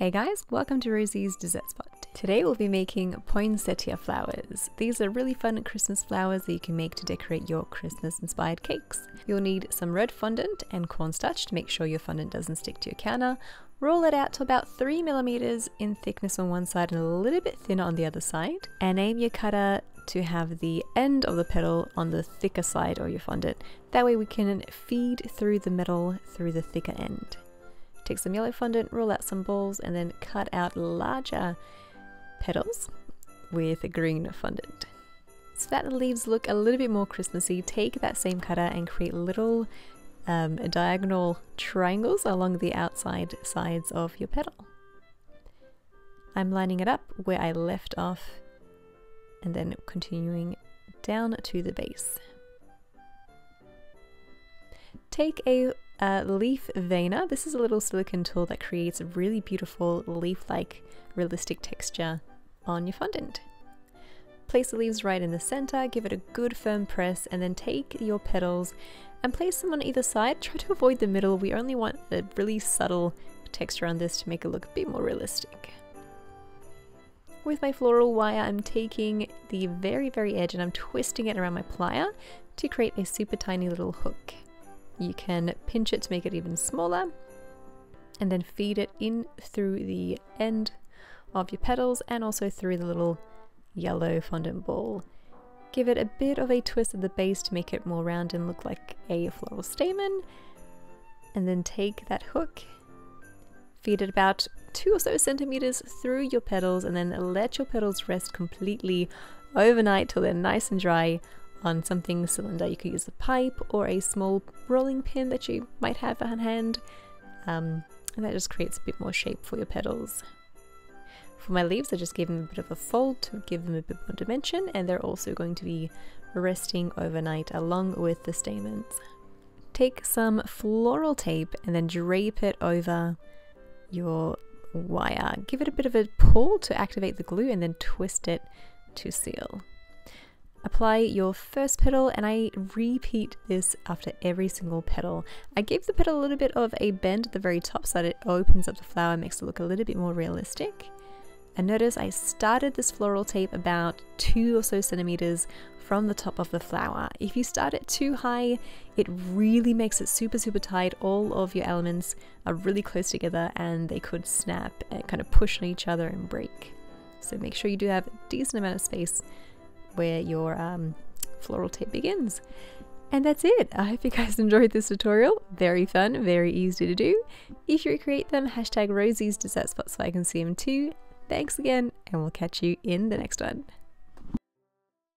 Hey guys, welcome to Rosie's Dessert Spot. Today we'll be making poinsettia flowers. These are really fun Christmas flowers that you can make to decorate your Christmas inspired cakes. You'll need some red fondant and cornstarch to make sure your fondant doesn't stick to your counter. Roll it out to about 3 millimeters in thickness on one side and a little bit thinner on the other side. And aim your cutter to have the end of the petal on the thicker side of your fondant. That way we can feed through the metal through the thicker end. Take some yellow fondant, roll out some balls, and then cut out larger petals with green fondant. So that the leaves look a little bit more Christmassy, take that same cutter and create little diagonal triangles along the outside sides of your petal. I'm lining it up where I left off and then continuing down to the base. Take a leaf veiner. This is a little silicone tool that creates a really beautiful leaf-like realistic texture on your fondant. Place the leaves right in the center, give it a good firm press, and then take your petals and place them on either side. Try to avoid the middle. We only want a really subtle texture on this to make it look a bit more realistic. With my floral wire, I'm taking the very edge and I'm twisting it around my plier to create a super tiny little hook. You can pinch it to make it even smaller and then feed it in through the end of your petals and also through the little yellow fondant ball. Give it a bit of a twist at the base to make it more round and look like a floral stamen, and then take that hook, feed it about 2 or so centimeters through your petals, and then let your petals rest completely overnight till they're nice and dry on something cylinder. You could use a pipe or a small rolling pin that you might have on hand, and that just creates a bit more shape for your petals. For my leaves, I just gave them a bit of a fold to give them a bit more dimension, and they're also going to be resting overnight along with the stamens. Take some floral tape and then drape it over your wire. Give it a bit of a pull to activate the glue and then twist it to seal. Apply your first petal, and I repeat this after every single petal. I gave the petal a little bit of a bend at the very top so that it opens up the flower, makes it look a little bit more realistic. And notice I started this floral tape about 2 or so centimeters from the top of the flower. If you start it too high, it really makes it super tight. All of your elements are really close together and they could snap and kind of push on each other and break. So make sure you do have a decent amount of space where your floral tape begins. And that's it. I hope you guys enjoyed this tutorial. Very fun, very easy to do. If you recreate them, hashtag Rosie's Dessert Spot so I can see them too. Thanks again, and we'll catch you in the next one.